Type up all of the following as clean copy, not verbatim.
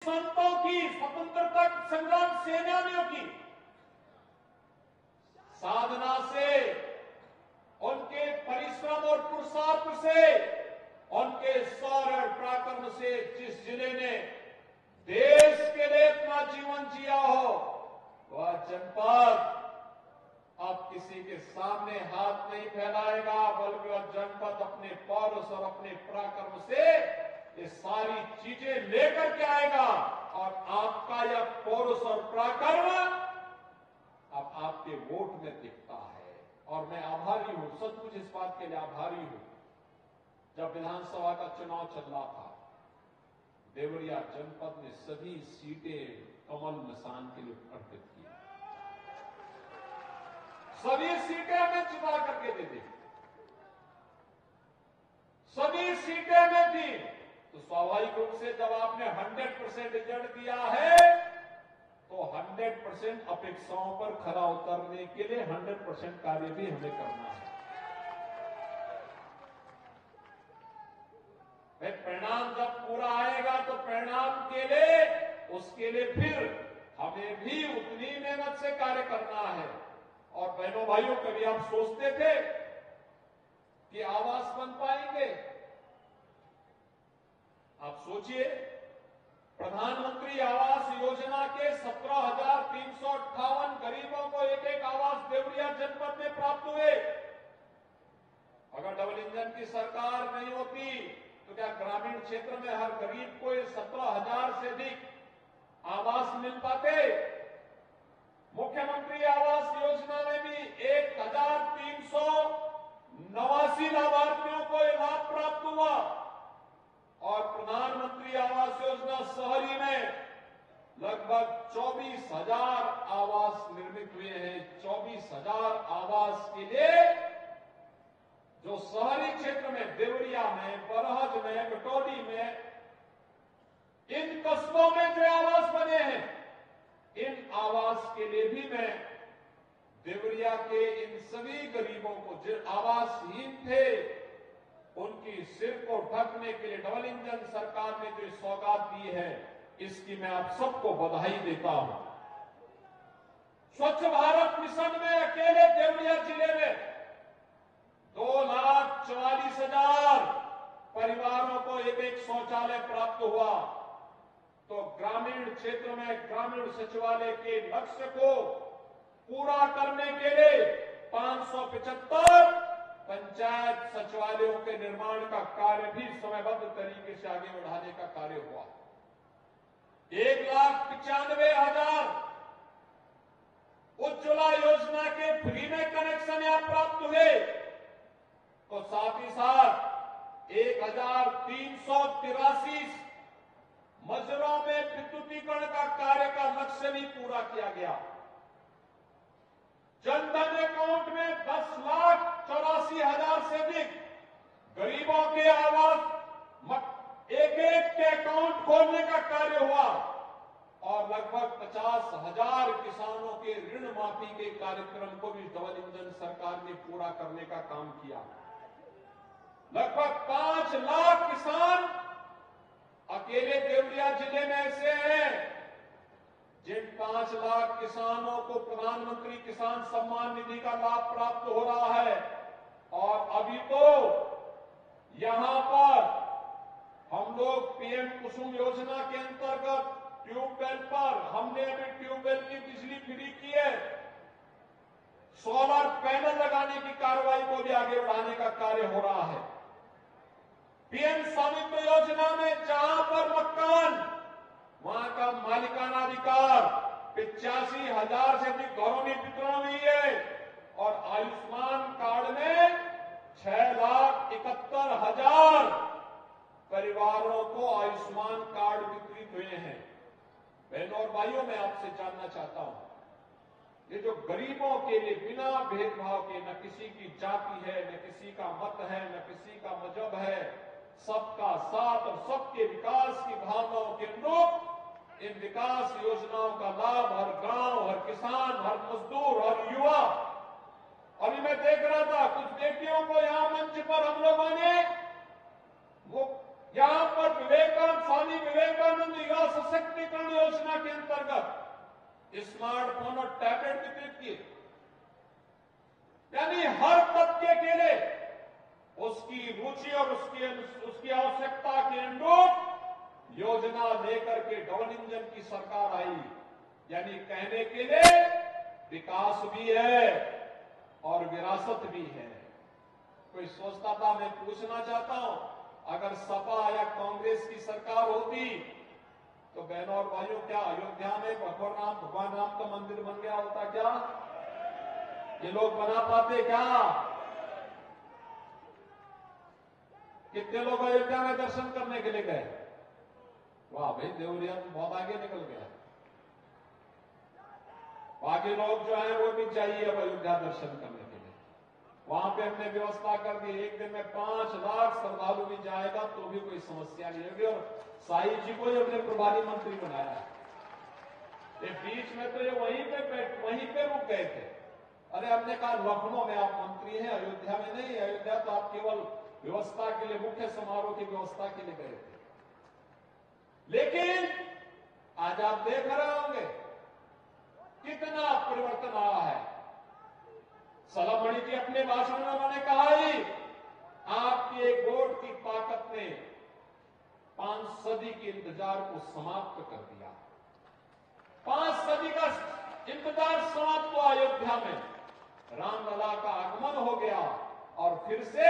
संतों की, स्वतंत्रता संग्राम सेनानियों की साधना से, उनके परिश्रम और पुरुषार्थ से, उनके शौर्य और पराक्रम से जिस जिले ने देश के लिए अपना जीवन जिया हो, वह जनपद अब किसी के सामने हाथ नहीं फैलाएगा, बल्कि वह जनपद अपने पौरुष और अपने पराक्रम से ये सारी चीजें लेकर के आएगा। और आपका यह पौरुष और पराक्रम अब आपके वोट में दिखता है। और मैं आभारी हूं, सचमुच इस बात के लिए आभारी हूं। जब विधानसभा का चुनाव चल रहा था, देवरिया जनपद में सभी सीटें कमल निशान के लिए अर्पित की। सभी सीटें हमें चुना करके दे दी, सभी सीटें में थी। तो स्वाभाविक रूप से जब आपने 100% रिजल्ट दिया है, तो 100% अपेक्षाओं पर खरा उतरने के लिए 100% कार्य भी हमें करना है। परिणाम जब पूरा आएगा तो परिणाम के लिए, उसके लिए फिर हमें भी उतनी मेहनत से कार्य करना है। और बहनों भाइयों, कभी आप सोचते थे कि आवास बन पाएंगे? आप सोचिए, प्रधानमंत्री आवास योजना के 17,358 गरीबों को एक एक आवास देवरिया जनपद में प्राप्त हुए। अगर डबल इंजन की सरकार नहीं होती तो क्या ग्रामीण क्षेत्र में हर गरीब को 17,000 से अधिक आवास मिल पाते? मुख्यमंत्री आवास योजना में भी 1,389 लाभार्थियों को यह लाभ प्राप्त हुआ। और प्रधानमंत्री आवास योजना शहरी में लगभग 24,000 आवास निर्मित हुए हैं। 24,000 आवास के लिए जो शहरी क्षेत्र में, देवरिया में, बरहज में, कटौली में, इन कस्बों में जो आवास बने हैं, इन आवास के लिए भी मैं देवरिया के इन सभी गरीबों को जो आवासहीन थे, उनकी सिर को ढकने के लिए डबल इंजन सरकार ने जो सौगात दी है, इसकी मैं आप सबको बधाई देता हूं। स्वच्छ भारत मिशन में अकेले देवरिया जिले में 2,44,000 परिवारों को एक शौचालय प्राप्त हुआ। तो ग्रामीण क्षेत्र में ग्रामीण सचिवालय के लक्ष्य को पूरा करने के लिए 575 पंचायत सचिवालयों के निर्माण का कार्य भी समयबद्ध तरीके से आगे बढ़ाने का कार्य हुआ। 1,95,000 उज्ज्वला योजना के फ्री में कनेक्शन यहां प्राप्त हुए। तो साथ ही साथ 1,383 मजरों में विद्युतीकरण का कार्य का लक्ष्य भी पूरा किया गया। जनधन अकाउंट में 10,84,000 से अधिक गरीबों के आवास एक के अकाउंट खोलने का कार्य हुआ। और लगभग 50,000 किसानों के ऋण माफी के कार्यक्रम को भी डबल इंजन सरकार ने पूरा करने का काम किया। लगभग 5 लाख किसान अकेले देवरिया जिले में ऐसे हैं जिन 5 लाख किसानों को प्रधानमंत्री किसान सम्मान निधि का लाभ प्राप्त हो रहा है। और अभी तो यहां पर हम लोग पीएम कुसुम योजना के अंतर्गत ट्यूबवेल पर हमने अभी ट्यूबवेल की बिजली फ्री की है। सोलर पैनल लगाने की कार्रवाई को भी आगे बढ़ाने का कार्य हो रहा है। पीएम स्वामित्व योजना में जहां पर मकान, वहां का मालिकाना अधिकार 85,000 से अधिक घरों में वितरण हुई है। और आयुष्मान कार्ड में 6,71,000 परिवारों को आयुष्मान कार्ड वितरित हुए हैं। बहनों और भाइयों, मैं आपसे जानना चाहता हूं, ये जो गरीबों के लिए बिना भेदभाव के, न किसी की जाति है, न किसी का मत है, न किसी का मजहब है, सबका साथ और सबके विकास की भावनाओं के अनुरूप इन विकास योजनाओं का लाभ हर गांव, हर किसान, हर मजदूर, हर युवा। अभी मैं देख रहा था कुछ बेटियों को यहां मंच पर हम लोगों ने वो यहां पर स्वामी विवेकानंद युवा सशक्तिकरण योजना के अंतर्गत स्मार्टफोन और टैबलेट वितरित किए। यानी हर तबके के लिए उसकी रुचि और उसकी आवश्यकता के अनुरूप योजना लेकर के डबल इंजन की सरकार आई। यानी कहने के लिए विकास भी है और विरासत भी है। कोई सोचता था, मैं पूछना चाहता हूं, अगर सपा या कांग्रेस की सरकार होती तो बहनों और भाइयों, क्या अयोध्या में भगवान राम का मंदिर बन गया होता? क्या ये लोग बना पाते? क्या कितने लोग अयोध्या में दर्शन करने के लिए गए? वाह भाई, देवरिया बहुत आगे निकल गया। बाकी लोग जो है वो भी चाहिए अब अयोध्या दर्शन करने के लिए। वहां पे हमने व्यवस्था कर दी, एक दिन में 5 लाख श्रद्धालु भी जाएगा तो भी कोई समस्या नहीं होगी। और साई जी को ही हमने प्रभारी मंत्री बनाया है। ये बीच में तो ये वहीं पे रुक गए थे। अरे हमने कहा लखनऊ में आप मंत्री हैं, अयोध्या में नहीं। अयोध्या तो आप केवल व्यवस्था के लिए, मुख्य समारोह की व्यवस्था के लिए गए थे। लेकिन आज आप देख रहे होंगे कितना परिवर्तन आया है। सलामणि जी अपने भाषण में उन्होंने कहा ही, आपकी एक वोट की ताकत ने 5 सदी के इंतजार को समाप्त कर दिया। 5 सदी का इंतजार समाप्त हुआ। अयोध्या में रामलला का आगमन हो गया और फिर से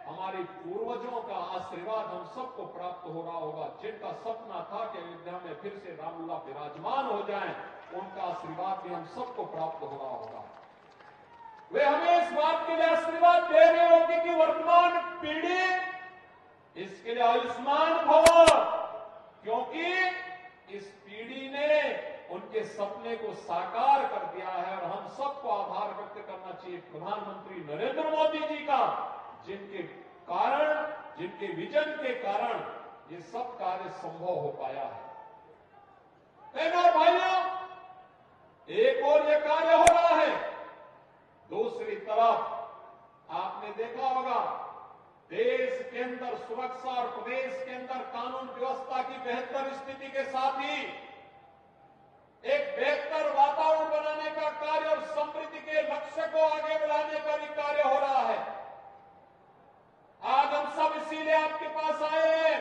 हमारे पूर्वजों का आशीर्वाद हम सबको प्राप्त हो रहा होगा। जिनका सपना था कि अयोध्या में फिर से रामलला विराजमान हो जाएं, उनका आशीर्वाद भी हम सबको प्राप्त हो रहा होगा। वे हमें इस बात के लिए आशीर्वाद दे रहे होंगे कि वर्तमान पीढ़ी इसके लिए आयुष्मान भव, क्योंकि इस पीढ़ी ने उनके सपने को साकार कर दिया है। और हम सबको आभार व्यक्त करना चाहिए प्रधानमंत्री नरेंद्र मोदी जी का, जिनके कारण, जिनके विजन के कारण ये सब कार्य संभव हो पाया है। बहनों भाइयों, एक और ये कार्य हो रहा है। दूसरी तरफ आपने देखा होगा, देश के अंदर सुरक्षा और प्रदेश के अंदर कानून व्यवस्था की बेहतर स्थिति के साथ ही एक बेहतर वातावरण बनाने का कार्य और समृद्धि के लक्ष्य को आगे बढ़ाने का भी कार्य हो रहा है। आज हम सब इसीलिए आपके पास आए हैं।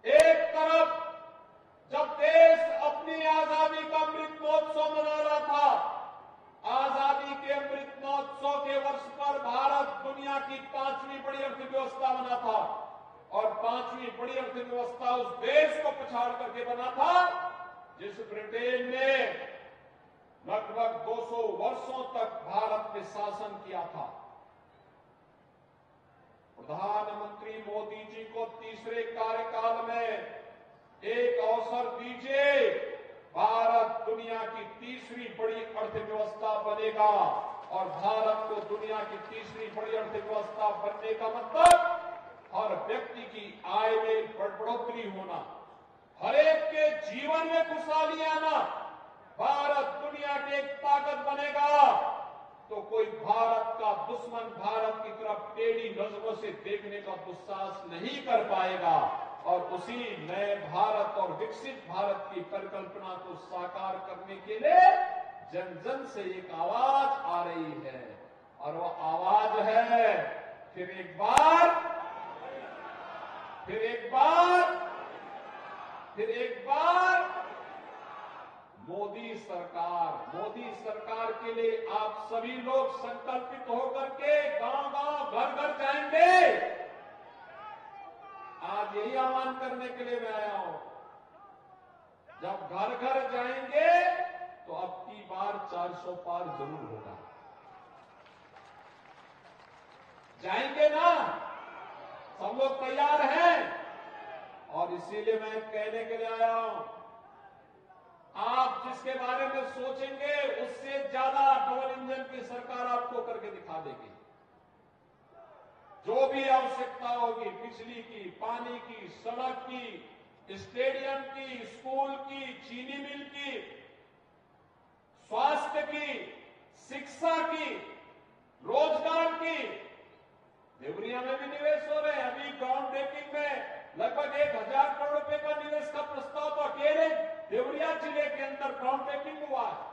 एक तरफ जब देश अपनी आजादी का अमृत महोत्सव मना रहा था, आजादी के अमृत महोत्सव के वर्ष पर भारत दुनिया की 5वीं बड़ी अर्थव्यवस्था बना था। और 5वीं बड़ी अर्थव्यवस्था उस देश को पछाड़ करके बना था जिस ब्रिटेन ने लगभग 200 वर्षों तक भारत में शासन किया था। प्रधानमंत्री मोदी जी को तीसरे कार्यकाल में एक अवसर दीजिए, भारत दुनिया की तीसरी बड़ी अर्थव्यवस्था बनेगा। और भारत को दुनिया की तीसरी बड़ी अर्थव्यवस्था बनने का मतलब हर व्यक्ति की आय में बढ़ोतरी होना, हर एक के जीवन में खुशहाली आना। भारत दुनिया की एक ताकत बनेगा तो कोई भारत का दुश्मन भारत की तरफ टेढ़ी नजरों से देखने का दुस्साहस नहीं कर पाएगा। और उसी नए भारत और विकसित भारत की परिकल्पना को साकार करने के लिए जन जन से एक आवाज आ रही है। और वो आवाज है, फिर एक बार, फिर एक बार, फिर एक बार मोदी सरकार। मोदी सरकार के लिए आप सभी लोग संकल्पित होकर के गांव-गांव, घर-घर जाएंगे। आज यही आह्वान करने के लिए मैं आया हूं। जब घर-घर जाएंगे तो अब की बार 400 पार जरूर होगा। जाएंगे ना? सब लोग तैयार हैं? और इसीलिए मैं कहने के लिए आया हूं, आप जिसके बारे में सोचेंगे उससे ज्यादा डबल इंजन की सरकार आपको करके दिखा देगी। जो भी आवश्यकता होगी, बिजली की, पानी की, सड़क की, स्टेडियम की, स्कूल की, चीनी मिल की, स्वास्थ्य की, शिक्षा की, रोजगार की, देवरिया में भी निवेश हो रहे हैं। अभी ग्राउंड ब्रेकिंग में लगभग 1000 करोड़ रुपए का निवेश का प्रस्ताव तो अकेले देवरिया जिले के अंदर ग्राउंड ब्रेकिंग हुआ है।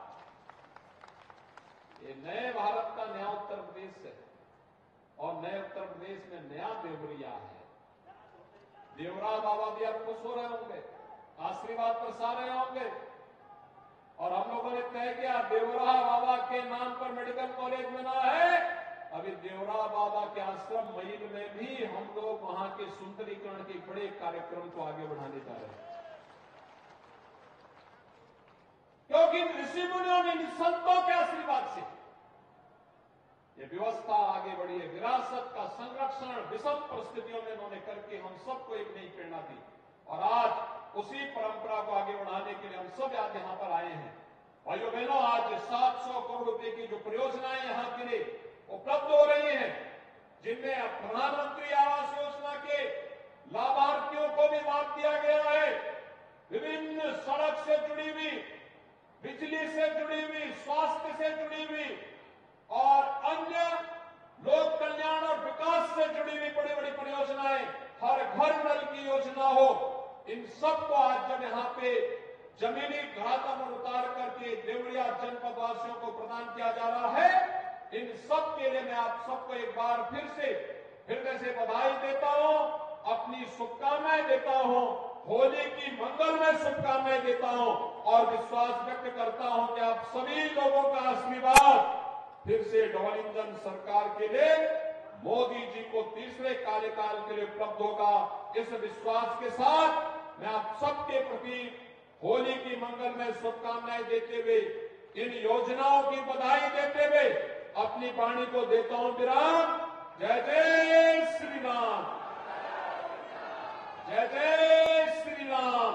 ये नए भारत का नया उत्तर प्रदेश है और नए उत्तर प्रदेश में नया देवरिया है। देवरा बाबा भी अब खुश हो रहे होंगे, आशीर्वाद बरसा रहे होंगे। और हम लोगों ने तय किया देवरा बाबा के नाम पर मेडिकल कॉलेज बना है। अभी देवरा बाबा के आश्रम मईल में भी हम लोग वहां के सुंदरीकरण के बड़े कार्यक्रम को आगे बढ़ाने जा रहे हैं, क्योंकि ऋषि मुनियों ने संतों के आशीर्वाद से ये व्यवस्था आगे बढ़ी है। विरासत का संरक्षण विषम परिस्थितियों में उन्होंने करके हम सबको एक नई प्रेरणा दी और आज उसी परंपरा को आगे बढ़ाने के लिए हम सब आज यहां पर आए हैं। भाइयों बहनों, आज 700 करोड़ रुपए की जो परियोजनाएं यहां के लिए उपलब्ध हो रही हैं, जिनमें प्रधानमंत्री आवास योजना के लाभार्थियों को भी लाभ दिया गया है। विभिन्न सड़क से जुड़ी हुई, बिजली से जुड़ी हुई, स्वास्थ्य से जुड़ी हुई और अन्य लोक कल्याण और विकास से जुड़ी हुई बड़ी बड़ी परियोजनाएं, हर घर नल की योजना हो, इन सबको आज जब यहाँ पे जमीनी धरातल पर उतार करके देवरिया जनपद वासियों को प्रदान किया जा रहा है, इन सब के लिए मैं आप सबको एक बार फिर से हृदय से बधाई देता हूं, अपनी शुभकामनाएं देता हूं, होली की मंगलमय शुभकामनाएं देता हूं और विश्वास व्यक्त करता हूं कि आप सभी लोगों का आशीर्वाद फिर से डबल इंजन सरकार के लिए मोदी जी को तीसरे कार्यकाल के लिए उपलब्ध होगा। इस विश्वास के साथ मैं आप सबके प्रति होली की मंगलमय शुभकामनाएं देते हुए, इन योजनाओं की बधाई देते हुए अपनी वाणी को देता हूं विराम। जय जय श्री राम, जय जय श्री राम।